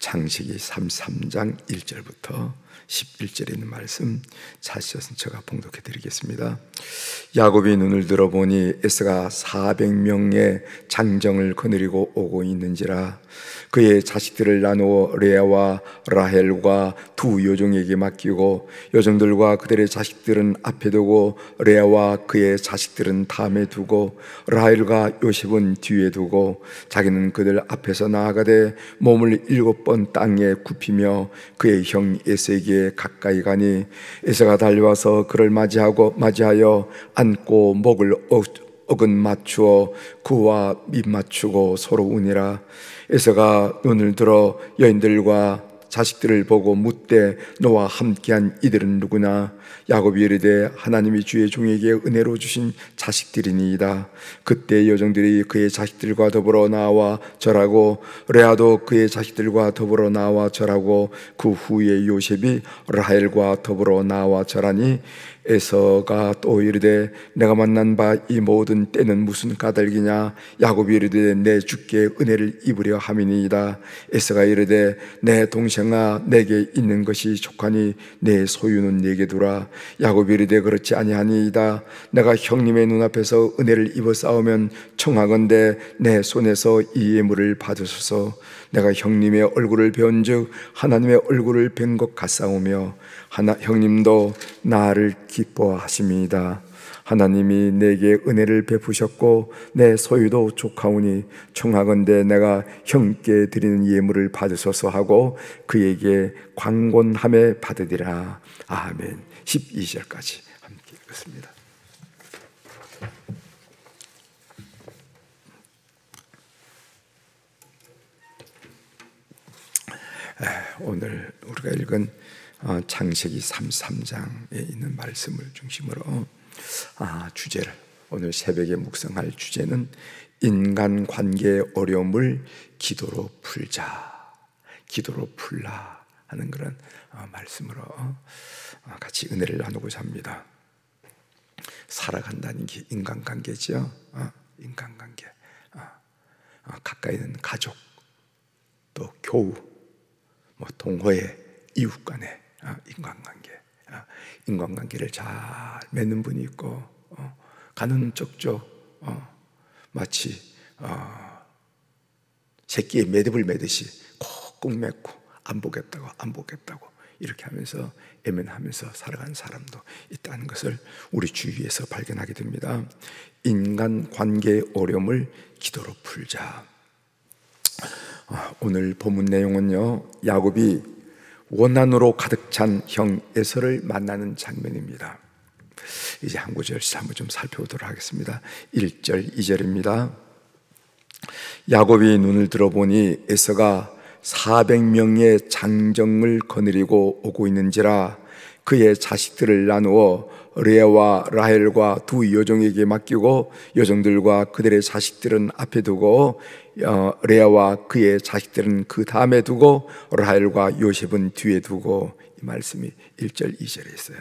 창세기 33장 1절부터 11절에 있는 말씀 찾으셔서 제가 봉독해 드리겠습니다. 야곱이 눈을 들어보니 에서가 400명의 장정을 거느리고 오고 있는지라. 그의 자식들을 나누어 레아와 라헬과 두 여종에게 맡기고 여종들과 그들의 자식들은 앞에 두고 레아와 그의 자식들은 다음에 두고 라헬과 요셉은 뒤에 두고 자기는 그들 앞에서 나아가되 몸을 7번 땅에 굽히며 그의 형 에서에게 가까이 가니 에서가 달려와서 그를 맞이하여 안고 목을 어근 맞추어 그와 밑맞추고 서로 우니라. 에서가 눈을 들어 여인들과 자식들을 보고 묻되 너와 함께한 이들은 누구나? 야곱이 이르되 하나님이 주의 종에게 은혜로 주신 자식들이니이다. 그때 여종들이 그의 자식들과 더불어 나와 절하고 레아도 그의 자식들과 더불어 나와 절하고 그 후에 요셉이 라헬과 더불어 나와 절하니 에서가 또 이르되 내가 만난 바 이 모든 때는 무슨 까닭이냐? 야곱이 이르되 내 주께 은혜를 입으려 함이니이다. 에서가 이르되 내 동생아 내게 있는 것이 족하니 내 소유는 내게 두라. 야곱이 이르되 그렇지 아니하니이다. 내가 형님의 눈앞에서 은혜를 입어 싸우면 청하건대 내 손에서 이 예물을 받으소서. 내가 형님의 얼굴을 배운즉 하나님의 얼굴을 뵌 것 같사오며 형님도 나를 기뻐하심이다. 하나님이 내게 은혜를 베푸셨고 내 소유도 족하오니 청하건대 내가 형께 드리는 예물을 받으소서 하고 그에게 광곤함에 받으리라. 아멘. 12절까지 함께 읽겠습니다. 오늘 우리가 읽은 창세기 33장에 있는 말씀을 중심으로 주제를 오늘 새벽에 묵상할 주제는 인간관계의 어려움을 기도로 풀자, 기도로 풀라 하는 그런 말씀으로 같이 은혜를 나누고자 합니다. 살아간다는 게 인간관계죠. 인간관계, 가까이 있는 가족, 또 교우, 동호회, 이웃 간의 인간관계, 인간관계를 잘 맺는 분이 있고 가는 쪽쪽 마치 새끼에 매듭을 매듯이 콕콕 맺고 안 보겠다고 이렇게 하면서 애면하면서 살아가는 사람도 있다는 것을 우리 주위에서 발견하게 됩니다. 인간관계의 어려움을 기도로 풀자. 오늘 본문 내용은요, 야곱이 원한으로 가득 찬 형 에서를 만나는 장면입니다. 이제 한 구절씩 한번 좀 살펴보도록 하겠습니다. 1절, 2절입니다. 야곱이 눈을 들어보니 에서가 400명의 장정을 거느리고 오고 있는지라. 그의 자식들을 나누어 레아와 라헬과 두 여종에게 맡기고 여종들과 그들의 자식들은 앞에 두고 레아와 그의 자식들은 그 다음에 두고 라헬과 요셉은 뒤에 두고, 이 말씀이 1절 2절에 있어요.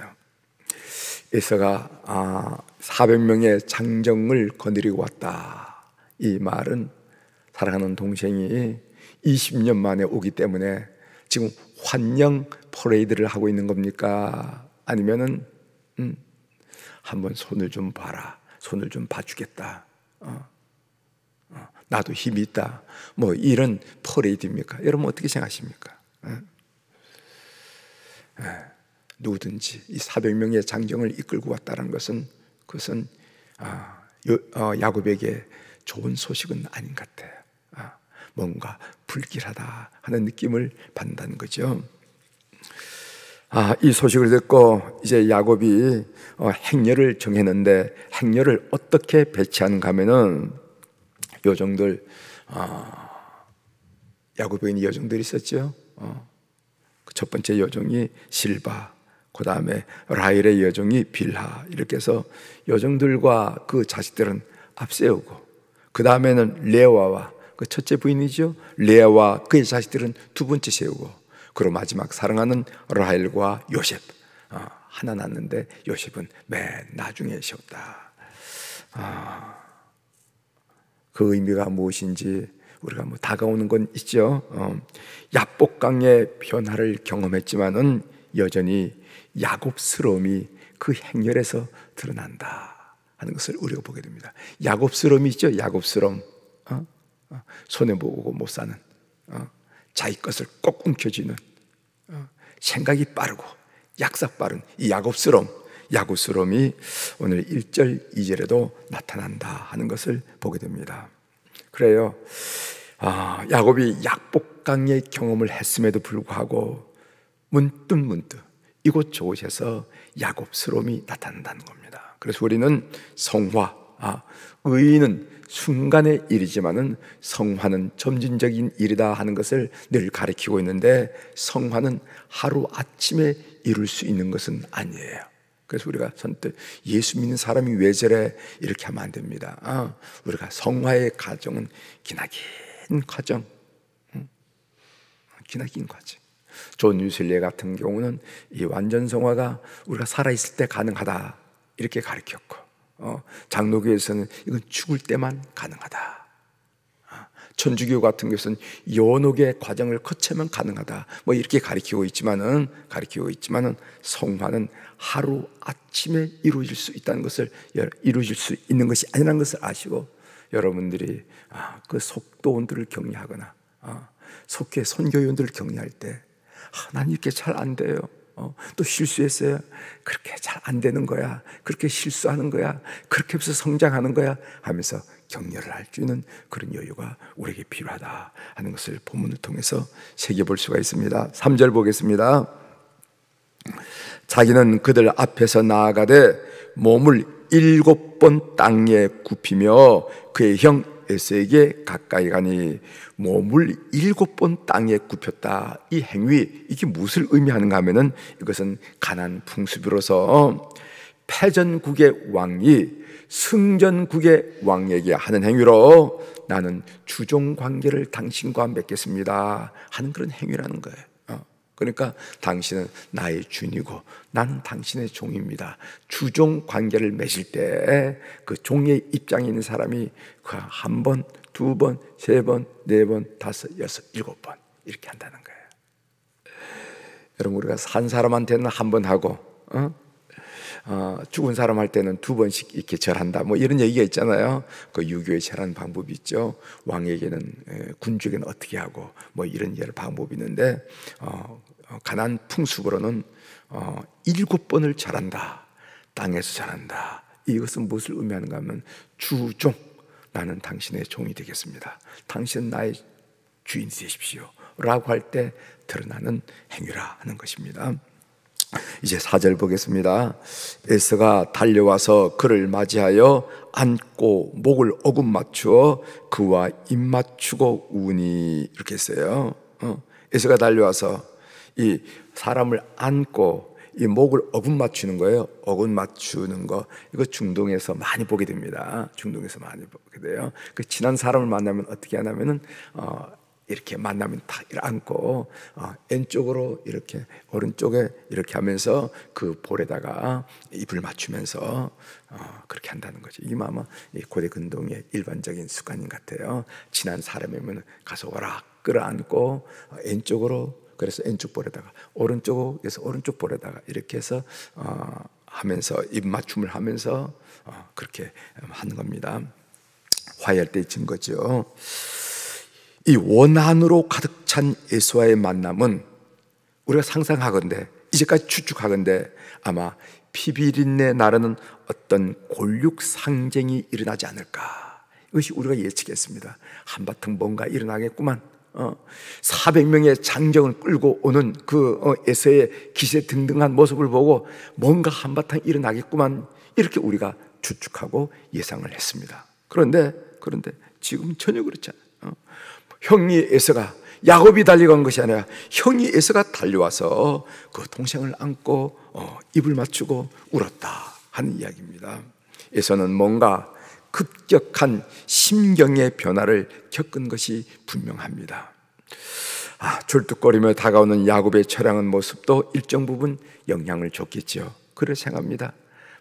에서가 400명의 장정을 거느리고 왔다. 이 말은 사랑하는 동생이 20년 만에 오기 때문에 지금 환영 퍼레이드를 하고 있는 겁니까? 아니면은 한번 손을 좀 봐라, 손을 좀 봐주겠다, 나도 힘이 있다, 이런 퍼레이드입니까? 여러분 어떻게 생각하십니까? 누구든지 이 400명의 장정을 이끌고 왔다는 것은 그것은 야곱에게 좋은 소식은 아닌 것 같아요. 뭔가 불길하다 하는 느낌을 받는다는 거죠. 이 소식을 듣고 이제 야곱이 행렬을 정했는데, 행렬을 어떻게 배치하는가 하면은 여종들, 야곱에는 여종들이 있었죠. 그 첫 번째 여종이 실바, 그 다음에 라헬의 여종이 빌하, 이렇게 해서 여종들과 그 자식들은 앞세우고, 그 다음에는 레아와 그 첫째 부인이죠, 레아와 그의 자식들은 두 번째 세우고, 그리고 마지막 사랑하는 라헬과 요셉, 하나 낳았는데 요셉은 맨 나중에 세웠다. 그 의미가 무엇인지 우리가 뭐 다가오는 건 있죠. 야복강의 변화를 경험했지만은 여전히 야곱스러움이 그 행렬에서 드러난다 하는 것을 우리가 보게 됩니다. 야곱스러움이 있죠. 야곱스러움. 손해보고 못 사는, 자기 것을 꼭 움켜쥐는, 생각이 빠르고 약삭 빠른 이 야곱스러움이 오늘 1절 2절에도 나타난다 하는 것을 보게 됩니다. 그래요. 야곱이 야복강의 경험을 했음에도 불구하고 문득 이곳 저곳에서 야곱스러움이 나타난다는 겁니다. 그래서 우리는 성화, 의인은 순간의 일이지만은 성화는 점진적인 일이다 하는 것을 늘 가르치고 있는데, 성화는 하루아침에 이룰 수 있는 것은 아니에요. 그래서 우리가 선뜻 예수 믿는 사람이 왜 저래 이렇게 하면 안 됩니다. 우리가 성화의 과정은 기나긴 과정, 기나긴 과정. 존 위슬리 같은 경우는 이 완전 성화가 우리가 살아있을 때 가능하다 이렇게 가르쳤고, 장로교에서는 이건 죽을 때만 가능하다. 천주교 같은 것은 연옥의 과정을 거쳐면 가능하다 뭐 이렇게 가르치고 있지만은 성화는 하루 아침에 이루어질 수 있다는 것을, 이루어질 수 있는 것이 아니라는 것을 아시고, 여러분들이 그 속도원들을 격려하거나 속회 선교위원들을 격려할 때 난 이렇게 잘 안 돼요, 또 실수했어요, 그렇게 잘 안 되는 거야, 그렇게 실수하는 거야, 그렇게 해서 성장하는 거야 하면서 격려를 할 수 있는 그런 여유가 우리에게 필요하다 하는 것을 본문을 통해서 새겨볼 수가 있습니다. 3절 보겠습니다. 자기는 그들 앞에서 나아가되 몸을 7번 땅에 굽히며 그의 형 에서에게 가까이 가니, 몸을 7번 땅에 굽혔다. 이 행위, 이게 무엇을 의미하는가 하면은 이것은 가나안 풍습으로서 패전국의 왕이 승전국의 왕에게 하는 행위로 나는 주종 관계를 당신과 맺겠습니다 하는 그런 행위라는 거예요. 그러니까 당신은 나의 주인이고 나는 당신의 종입니다. 주종 관계를 맺을 때 그 종의 입장에 있는 사람이 그 한 번, 두 번, 세 번, 네 번, 다섯, 여섯, 7번 이렇게 한다는 거예요. 여러분, 우리가 산 사람한테는 한 번 하고 죽은 사람 할 때는 2번씩 이렇게 절한다 뭐 이런 얘기가 있잖아요. 그 유교의 절하는 방법이 있죠. 왕에게는, 군주에게는 어떻게 하고 뭐 이런 여러 방법이 있는데, 가나안 풍습으로는 7번을 절한다, 땅에서 절한다. 이것은 무엇을 의미하는가 하면 주종, 나는 당신의 종이 되겠습니다, 당신은 나의 주인이 되십시오 라고 할 때 드러나는 행위라 하는 것입니다. 이제 4절 보겠습니다. 에서가 달려와서 그를 맞이하여 안고 목을 어금 맞추어 그와 입 맞추고 우니, 이렇게 했어요. 에서가 달려와서 이 사람을 안고 이 목을 어금 맞추는 거예요. 어금 맞추는 거, 이거 중동에서 많이 보게 됩니다. 중동에서 많이 보게 돼요. 그 친한 사람을 만나면 어떻게 하냐면은 이렇게 만나면 딱 안고 왼쪽으로 이렇게, 오른쪽에 이렇게 하면서 그 볼에다가 입을 맞추면서 그렇게 한다는 거죠. 이게 아마 고대 근동의 일반적인 습관인 것 같아요. 친한 사람이면 가서 와라 끌어안고 왼쪽으로, 그래서 왼쪽 볼에다가 오른쪽으로, 그래서 오른쪽 볼에다가 이렇게 해서 하면서 입 맞춤을 하면서 그렇게 하는 겁니다. 화해할 때 증거죠. 이 원한으로 가득 찬 예수와의 만남은 우리가 상상하건대, 이제까지 추측하건대 아마 피비린내 나르는 어떤 골육 상쟁이 일어나지 않을까, 이것이 우리가 예측했습니다. 한바탕 뭔가 일어나겠구만. 400명의 장정을 끌고 오는 그 에서의 기세등등한 모습을 보고 뭔가 한바탕 일어나겠구만, 이렇게 우리가 추측하고 예상을 했습니다. 그런데 지금 전혀 그렇지 않아요. 형이 에서가, 야곱이 달려간 것이 아니라 형이 에서가 달려와서 그 동생을 안고 입을 맞추고 울었다 하는 이야기입니다. 에서는 뭔가 급격한 심경의 변화를 겪은 것이 분명합니다. 졸뚝거리며 다가오는 야곱의 처량한 모습도 일정 부분 영향을 줬겠죠. 그렇게 생각합니다.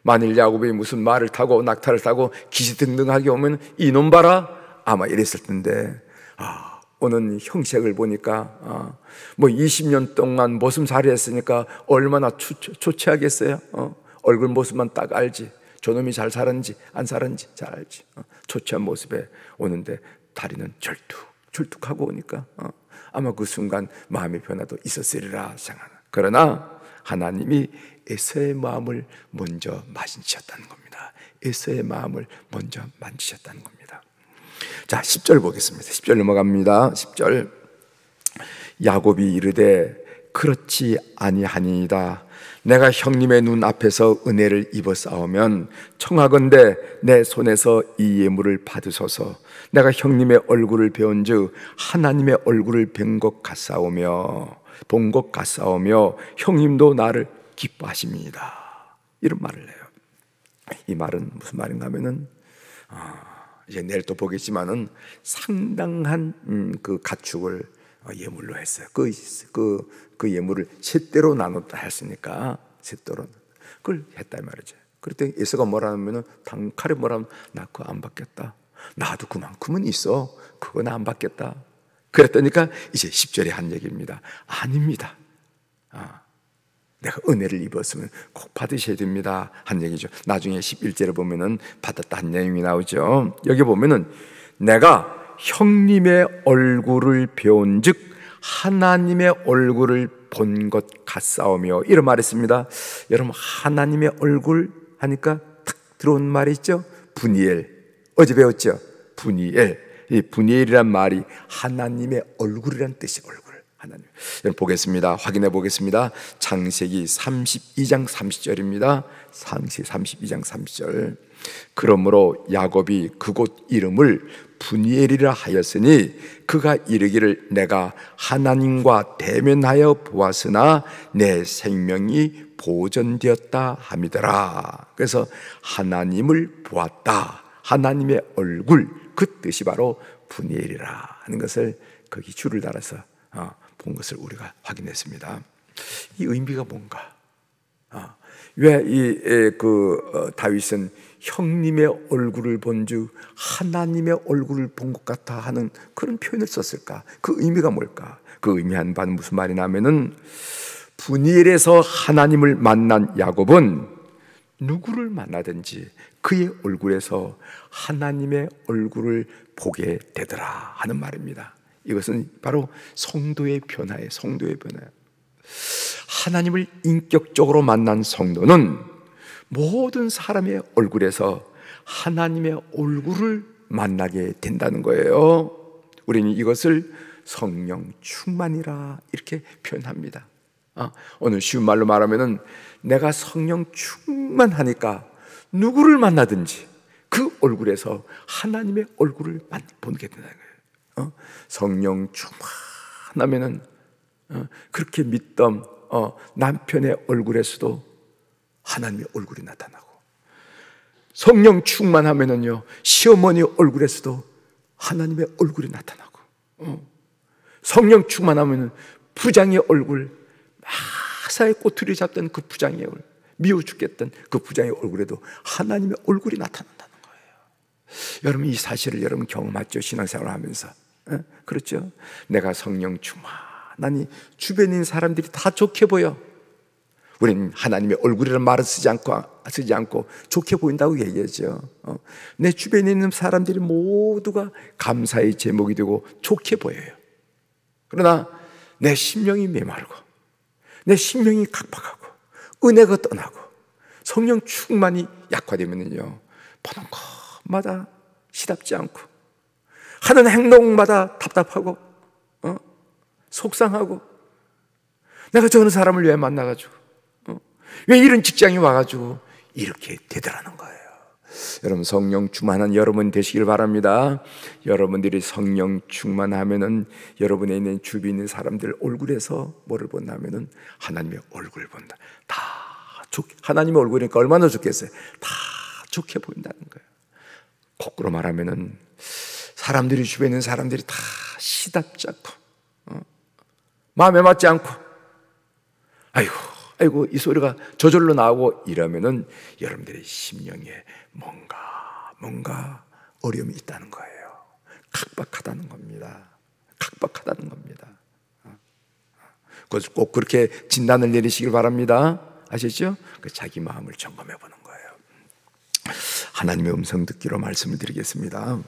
만일 야곱이 무슨 말을 타고 낙타를 타고 기시등등하게 오면 이놈 봐라 아마 이랬을 텐데, 오는 형색을 보니까 뭐 20년 동안 모습살이 했으니까 얼마나 초췌하겠어요. 얼굴 모습만 딱 알지. 저놈이 잘 살았는지 안 살았는지 잘 알지. 초췌한 모습에 오는데 다리는 절뚝하고 오니까 아마 그 순간 마음의 변화도 있었으리라 생각하는. 그러나 하나님이 에서의 마음을 먼저 만지셨다는 겁니다. 에서의 마음을 먼저 만지셨다는 겁니다. 자, 10절 보겠습니다. 10절 넘어갑니다. 10절. 야곱이 이르되 그렇지 아니하니이다. 내가 형님의 눈 앞에서 은혜를 입었사오면 청하건대 내 손에서 이 예물을 받으소서. 내가 형님의 얼굴을 배운즉 하나님의 얼굴을 본 것 같사오며 형님도 나를 기뻐하십니다. 이런 말을 해요. 이 말은 무슨 말인가 하면은 이제 내일 또 보겠지만은 상당한 그 가축을 예물로 했어요. 그 예물을 셋대로 나눴다 했으니까 셋대로 그걸 했다 이 말이죠. 그랬더니 에서가 뭐라 하면은 단칼에 뭐라 하면 나 그거 안 받겠다. 나도 그만큼은 있어. 그건 안 받겠다. 그랬더니까 이제 10절에 한 얘기입니다. 아닙니다. 내가 은혜를 입었으면 꼭 받으셔야 됩니다 한 얘기죠. 나중에 11절에 보면은 받았다 한 내용이 나오죠. 여기 보면은 내가 형님의 얼굴을 배운즉 하나님의 얼굴을 본 것 같사오며 이런 말했습니다. 여러분 하나님의 얼굴 하니까 탁 들어온 말이 있죠. 분이엘. 어제 배웠죠. 분이엘. 이 분이엘이란 말이 하나님의 얼굴이란 뜻이 얼굴. 하나님. 여러분 보겠습니다. 확인해 보겠습니다. 창세기 32장 30절입니다. 창세기 32장 30절. 그러므로 야곱이 그곳 이름을 분이엘이라 하였으니 그가 이르기를 내가 하나님과 대면하여 보았으나 내 생명이 보존되었다 함이더라. 그래서 하나님을 보았다. 하나님의 얼굴, 그 뜻이 바로 분이엘이라 하는 것을 거기 줄을 달아서 본 것을 우리가 확인했습니다. 이 의미가 뭔가? 왜 다윗은 형님의 얼굴을 본즉 하나님의 얼굴을 본 것 같아 하는 그런 표현을 썼을까? 그 의미가 뭘까? 그 의미한 바는 무슨 말이냐면은 분이엘에서 하나님을 만난 야곱은 누구를 만나든지 그의 얼굴에서 하나님의 얼굴을 보게 되더라 하는 말입니다. 이것은 바로 성도의 변화예요. 성도의 변화예요. 하나님을 인격적으로 만난 성도는 모든 사람의 얼굴에서 하나님의 얼굴을 만나게 된다는 거예요. 우리는 이것을 성령 충만이라 이렇게 표현합니다. 오늘 쉬운 말로 말하면은 내가 성령 충만하니까 누구를 만나든지 그 얼굴에서 하나님의 얼굴을 보게 된다는 거예요. 성령 충만하면은 그렇게 믿던 남편의 얼굴에서도 하나님의 얼굴이 나타나고, 성령 충만하면은요 시어머니 얼굴에서도 하나님의 얼굴이 나타나고, 성령 충만하면은 부장의 얼굴, 마사의 꼬투리 잡던 그 부장의 얼굴, 미워 죽겠던 그 부장의 얼굴에도 하나님의 얼굴이 나타난다는 거예요. 여러분 이 사실을 여러분 경험하죠? 신앙생활을 하면서. 그렇죠? 내가 성령 충만하니 주변에 있는 사람들이 다 좋게 보여. 우리는 하나님의 얼굴이라는 말을 쓰지 않고 좋게 보인다고 얘기하죠. 내 주변에 있는 사람들이 모두가 감사의 제목이 되고 좋게 보여요. 그러나 내 심령이 메마르고 내 심령이 각박하고 은혜가 떠나고 성령 충만이 약화되면요 보는 것마다 시답지 않고 하는 행동마다 답답하고 속상하고, 내가 저런 사람을 왜 만나가지고 왜 이런 직장에 와가지고 이렇게 되더라는 거예요. 여러분 성령 충만한 여러분 되시길 바랍니다. 여러분들이 성령 충만하면은 여러분에 있는 주변에 있는 사람들 얼굴에서 뭐를 본다면은 하나님의 얼굴을 본다. 다 좋게, 하나님의 얼굴이니까 얼마나 좋겠어요. 다 좋게 보인다는 거예요. 거꾸로 말하면은 사람들이 주변에 있는 사람들이 다 시답지 않고 마음에 맞지 않고 아이고 이 소리가 저절로 나오고 이러면은 여러분들의 심령에 뭔가 어려움이 있다는 거예요. 각박하다는 겁니다. 각박하다는 겁니다. 그래서 꼭 그렇게 진단을 내리시길 바랍니다. 아시죠? 자기 마음을 점검해 보는 거예요. 하나님의 음성 듣기로 말씀을 드리겠습니다.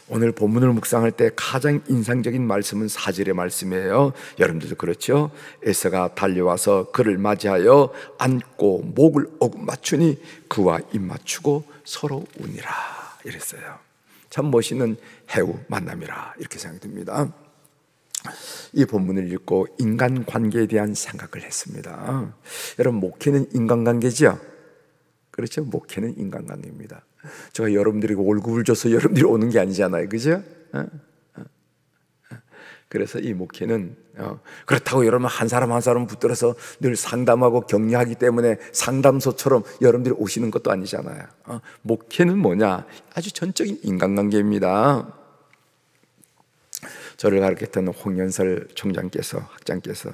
오늘 본문을 묵상할 때 가장 인상적인 말씀은 4절의 말씀이에요. 여러분들도 그렇죠? 에서가 달려와서 그를 맞이하여 안고 목을 어긋 맞추니 그와 입 맞추고 서로 우니라 이랬어요. 참 멋있는 해우 만남이라 이렇게 생각이 듭니다. 이 본문을 읽고 인간관계에 대한 생각을 했습니다. 여러분, 목회는 인간관계죠? 그렇죠? 목회는 인간관계입니다. 제가 여러분들에게 월급을 줘서 여러분들이 오는 게 아니잖아요, 그죠? 그래서 이 목회는 그렇다고 여러분 한 사람 한 사람 붙들어서 늘 상담하고 격려하기 때문에 상담소처럼 여러분들이 오시는 것도 아니잖아요. 목회는 뭐냐? 아주 전적인 인간관계입니다. 저를 가르쳤던 홍연설 총장께서, 학장께서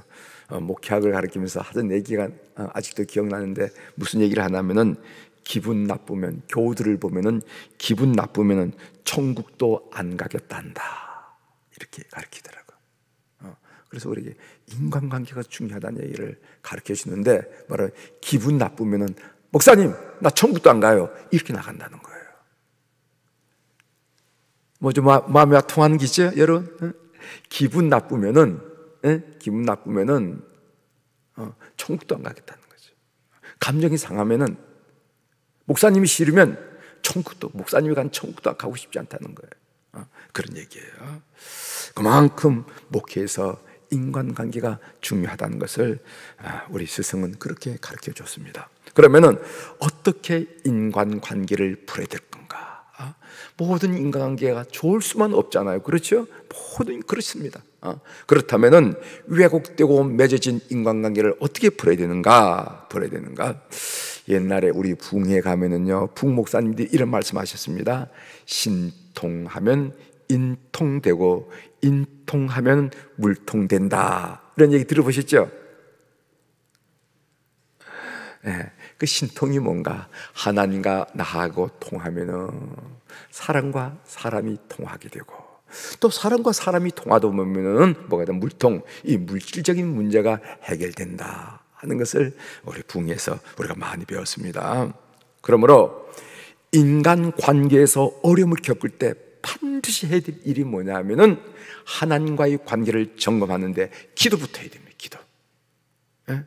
목회학을 가르치면서 하던 얘기가 아직도 기억나는데, 무슨 얘기를 하냐면은 기분 나쁘면, 교우들을 보면은 기분 나쁘면은 천국도 안 가겠다 한다, 이렇게 가르치더라고요. 그래서 우리에게 인간관계가 중요하다는 얘기를 가르쳐 주는데, 바로 기분 나쁘면은 목사님 나 천국도 안 가요, 이렇게 나간다는 거예요. 뭐 좀 마음이 통하는 기죠, 여러분? 기분 나쁘면은 천국도 안 가겠다는 거죠. 감정이 상하면은, 목사님이 싫으면 목사님이 간 천국도 가고 싶지 않다는 거예요. 그런 얘기예요. 그만큼 목회에서 인간관계가 중요하다는 것을 우리 스승은 그렇게 가르쳐 줬습니다. 그러면은 어떻게 인간관계를 풀어야 될 건가? 모든 인간관계가 좋을 수만 없잖아요, 그렇죠? 모든 그렇습니다. 그렇다면은 왜곡되고 맺어진 인간관계를 어떻게 풀어야 되는가? 옛날에 우리 붕에 가면은요, 붕 목사님들이 이런 말씀하셨습니다. 신통하면 인통되고 인통하면 물통된다, 이런 얘기 들어보셨죠? 네, 그 신통이 뭔가? 하나님과 나하고 통하면은 사람과 사람이 통하게 되고, 또 사람과 사람이 통하다 보면은 뭐가 돼? 물통, 이 물질적인 문제가 해결된다 하는 것을 우리 붕에서 우리가 많이 배웠습니다. 그러므로 인간 관계에서 어려움을 겪을 때 반드시 해야 될 일이 뭐냐 하면은 하나님과의 관계를 점검하는데 기도부터 해야 됩니다. 기도. 예?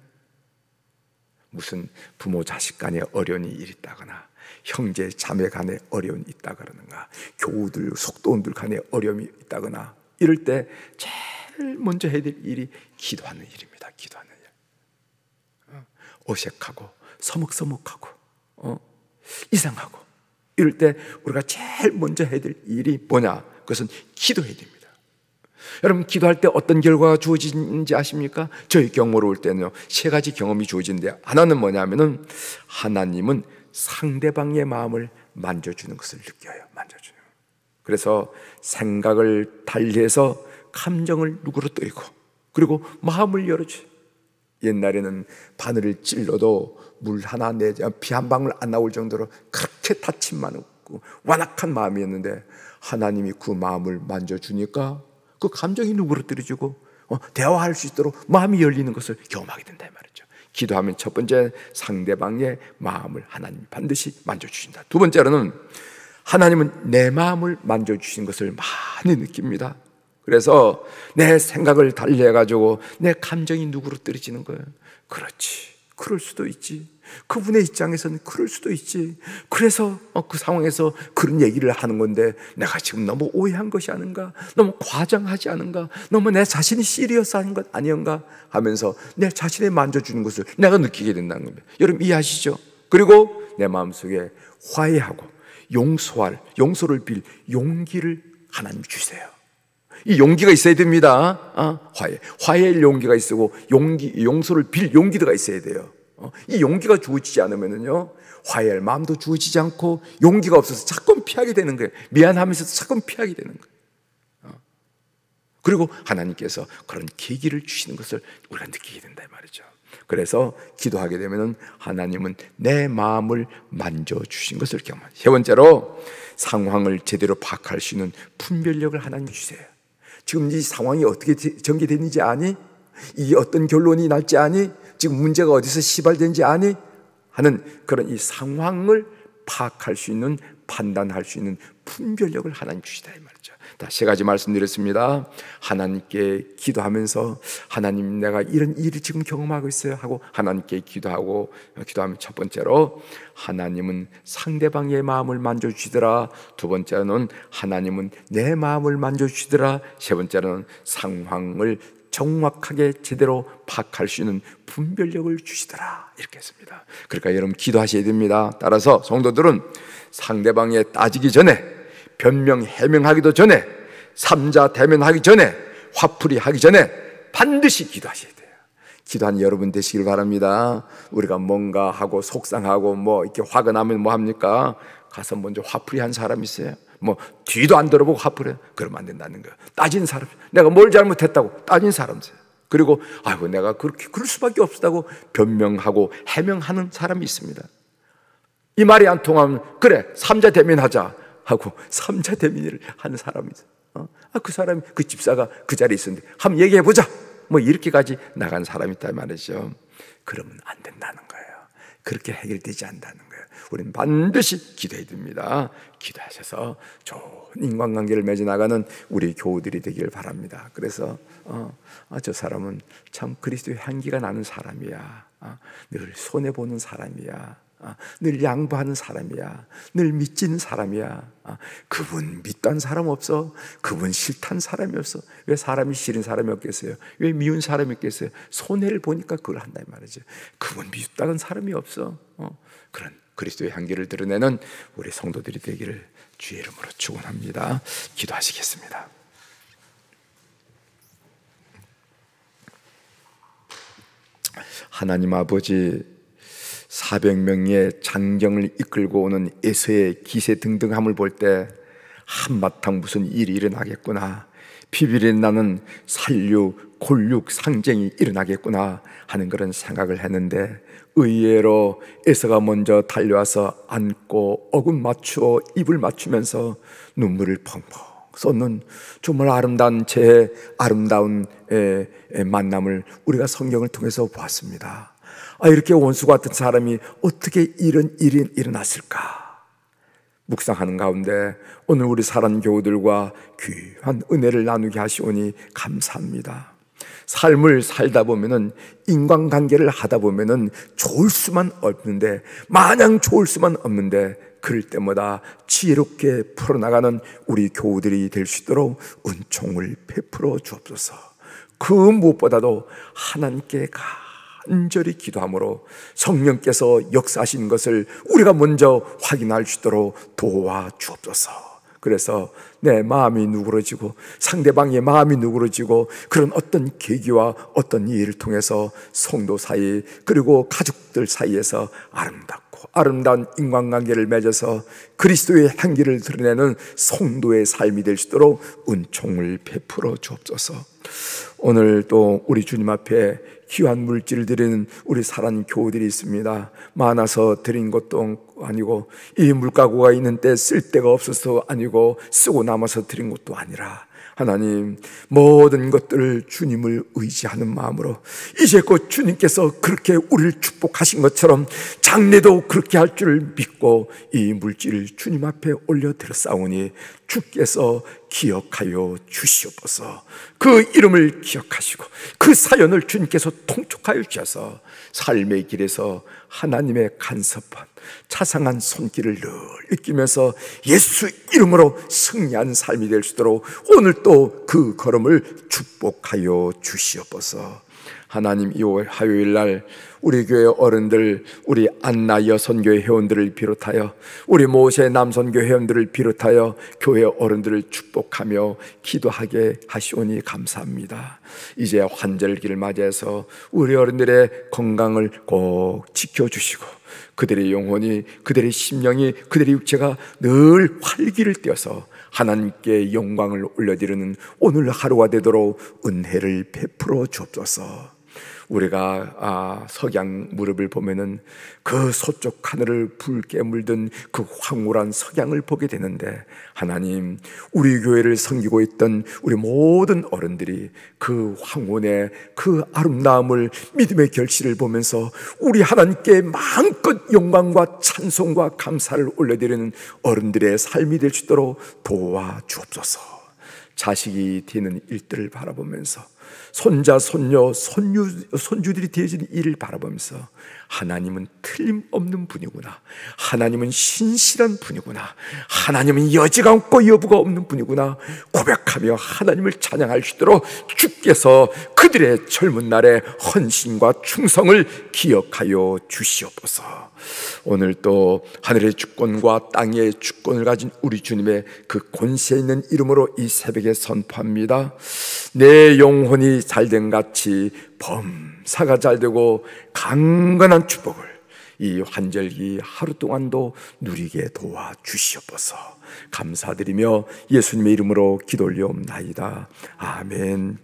무슨 부모 자식 간에 어려운 일이 있다거나, 형제 자매 간에 어려움이 있다 그러는가, 교우들 속도원들 간에 어려움이 있다거나, 이럴 때 제일 먼저 해야 될 일이 기도하는 일입니다. 기도하는 일. 어색하고 서먹서먹하고 이상하고 이럴 때 우리가 제일 먼저 해야 될 일이 뭐냐? 그것은 기도해야 됩니다. 여러분, 기도할 때 어떤 결과가 주어지는지 아십니까? 저희 경험으로 올 때는요, 3가지 경험이 주어지는데, 하나는 뭐냐면은 하나님은 상대방의 마음을 만져주는 것을 느껴요. 만져주는. 그래서 생각을 달리해서 감정을 누그러뜨리고, 그리고 마음을 열어줘요. 옛날에는 바늘을 찔러도 물 하나 내지 피 한 방울 안 나올 정도로 그렇게 다침 많고 완악한 마음이었는데, 하나님이 그 마음을 만져주니까 그 감정이 누그러뜨려지고 대화할 수 있도록 마음이 열리는 것을 경험하게 된다 말이죠. 기도하면 첫 번째, 상대방의 마음을 하나님이 반드시 만져주신다. 두 번째로는 하나님은 내 마음을 만져주신 것을 많이 느낍니다. 그래서 내 생각을 달리해가지고 내 감정이 누그러뜨려지는 거예요. 그렇지, 그럴 수도 있지. 그분의 입장에서는 그럴 수도 있지. 그래서 그 상황에서 그런 얘기를 하는 건데, 내가 지금 너무 오해한 것이 아닌가, 너무 과장하지 않은가, 너무 내 자신이 시리어스 하는 것 아니었가 하면서 내 자신을 만져주는 것을 내가 느끼게 된다는 겁니다. 여러분 이해하시죠? 그리고 내 마음속에 화해하고 용서를 빌 용기를 하나님 주세요. 이 용기가 있어야 됩니다. 화해의 용기가 있고 용서를 빌 용기가 있어야 돼요. 이 용기가 주어지지 않으면요, 화해할 마음도 주어지지 않고 용기가 없어서 자꾸 피하게 되는 거예요. 미안하면서도 자꾸 피하게 되는 거예요. 그리고 하나님께서 그런 계기를 주시는 것을 우리가 느끼게 된다 말이죠. 그래서 기도하게 되면 하나님은 내 마음을 만져주신 것을 경험합니다. 세 번째로, 상황을 제대로 파악할 수 있는 분별력을 하나님 주세요. 지금 이 상황이 어떻게 전개되는지 아니? 이 어떤 결론이 날지 아니? 지금 문제가 어디서 시발되는지 아니? 하는 그런 이 상황을 파악할 수 있는, 판단할 수 있는 분별력을 하나님 주시다 이 말이죠. 세 가지 말씀드렸습니다. 하나님께 기도하면서 하나님, 내가 이런 일을 지금 경험하고 있어요 하고 하나님께 기도하면 첫 번째로 하나님은 상대방의 마음을 만져주시더라. 두 번째로는 하나님은 내 마음을 만져주시더라. 세 번째로는 상황을 정확하게 제대로 파악할 수 있는 분별력을 주시더라. 이렇게 했습니다. 그러니까 여러분 기도하셔야 됩니다. 따라서 성도들은 상대방에 따지기 전에, 변명 해명하기도 전에, 삼자 대면하기 전에, 화풀이 하기 전에 반드시 기도하셔야 돼요. 기도한 여러분 되시길 바랍니다. 우리가 뭔가 하고 속상하고 뭐 이렇게 화가 나면 뭐 합니까? 가서 먼저 화풀이 한 사람 있어요? 뭐 뒤도 안 들어보고 화풀이, 그러면 안 된다는 거예요. 따진 사람, 내가 뭘 잘못했다고 따진 사람 있어요. 그리고 아이고 내가 그렇게 그럴 수밖에 없다고 변명하고 해명하는 사람이 있습니다. 이 말이 안 통하면 그래 삼자 대면하자 하고 삼자 대면을 하는 사람이 있어요. 그 사람이, 그 집사가 그 자리에 있었는데 한번 얘기해보자 뭐 이렇게까지 나간 사람이 있다 말이죠. 그러면 안 된다는 거예요. 그렇게 해결되지 않는다는 거예요. 우리는 반드시 기도해야 됩니다. 기도하셔서 좋은 인간관계를 맺어나가는 우리 교우들이 되길 바랍니다. 그래서 저 사람은 참 그리스도의 향기가 나는 사람이야, 늘 손해보는 사람이야, 늘 양보하는 사람이야, 늘 믿지는 사람이야, 그분 믿던 사람 없어, 그분 싫다는 사람이 없어. 왜 사람이 싫은 사람이 없겠어요? 왜 미운 사람이 있겠어요? 손해를 보니까 그걸 한다 이 말이죠. 그분 미웠다는 사람이 없어. 그런 그리스도의 향기를 드러내는 우리 성도들이 되기를 주의 이름으로 축원합니다. 기도하시겠습니다. 하나님 아버지, 400명의 장정을 이끌고 오는 에서의 기세 등등함을 볼 때 한바탕 무슨 일이 일어나겠구나, 비비린 나는 살육, 골육, 상쟁이 일어나겠구나 하는 그런 생각을 했는데, 의외로 에서가 먼저 달려와서 안고 어금 맞추어 입을 맞추면서 눈물을 펑펑 쏟는 정말 아름다운 아름다운 만남을 우리가 성경을 통해서 보았습니다. 이렇게 원수 같은 사람이 어떻게 이런 일이 일어났을까 묵상하는 가운데 오늘 우리 사랑 교우들과 귀한 은혜를 나누게 하시오니 감사합니다. 삶을 살다 보면은, 인간관계를 하다 보면은 좋을 수만 없는데, 마냥 좋을 수만 없는데, 그럴 때마다 지혜롭게 풀어나가는 우리 교우들이 될 수 있도록 은총을 베풀어 주옵소서. 그 무엇보다도 하나님께 간절히 기도함으로 성령께서 역사하신 것을 우리가 먼저 확인할 수 있도록 도와 주옵소서. 그래서 내 마음이 누그러지고 상대방의 마음이 누그러지고 그런 어떤 계기와 어떤 일을 통해서 성도 사이 그리고 가족들 사이에서 아름답고 아름다운 인간관계를 맺어서 그리스도의 향기를 드러내는 성도의 삶이 될 수 있도록 은총을 베풀어 주옵소서. 오늘 또 우리 주님 앞에 귀한 물질을 드리는 우리 사랑 교우들이 있습니다. 많아서 드린 것도 아니고, 이 물가구가 있는 때 쓸 데가 없어서 아니고, 쓰고 남아서 드린 것도 아니라, 하나님 모든 것들을 주님을 의지하는 마음으로 이제껏 주님께서 그렇게 우리를 축복하신 것처럼 장래도 그렇게 할 줄을 믿고 이 물질을 주님 앞에 올려드렸사오니 주께서 기억하여 주시옵소서. 그 이름을 기억하시고 그 사연을 주님께서 통촉하여 주셔서 삶의 길에서 하나님의 간섭한 자상한 손길을 늘 느끼면서 예수 이름으로 승리하는 삶이 될 수 있도록 오늘 또 그 걸음을 축복하여 주시옵소서. 하나님, 이 화요일 날 우리 교회 어른들, 우리 안나 여선교회 회원들을 비롯하여 우리 모세 남선교회 회원들을 비롯하여 교회 어른들을 축복하며 기도하게 하시오니 감사합니다. 이제 환절기를 맞이해서 우리 어른들의 건강을 꼭 지켜주시고 그들의 영혼이, 그들의 심령이, 그들의 육체가 늘 활기를 띠어서 하나님께 영광을 올려드리는 오늘 하루가 되도록 은혜를 베풀어 주옵소서. 우리가 석양 무렵을 보면은 그 서쪽 하늘을 붉게 물든 그 황홀한 석양을 보게 되는데, 하나님, 우리 교회를 섬기고 있던 우리 모든 어른들이 그 황혼의 그 아름다움을, 믿음의 결실을 보면서 우리 하나님께 마음껏 영광과 찬송과 감사를 올려드리는 어른들의 삶이 될 수 있도록 도와주옵소서. 자식이 되는 일들을 바라보면서, 손자, 손녀, 손주들이 되어지는 일을 바라보면서 하나님은 틀림없는 분이구나, 하나님은 신실한 분이구나, 하나님은 여지가 없고 여부가 없는 분이구나 고백하며 하나님을 찬양할 수 있도록 주께서 그들의 젊은 날의 헌신과 충성을 기억하여 주시옵소서. 오늘 또 하늘의 주권과 땅의 주권을 가진 우리 주님의 그 권세 있는 이름으로 이 새벽에 선포합니다. 내 영혼이 잘된 같이 범사가 잘되고 강건한 축복을 이 환절기 하루 동안도 누리게 도와주시옵소서. 감사드리며 예수님의 이름으로 기도 올려옵나이다. 아멘.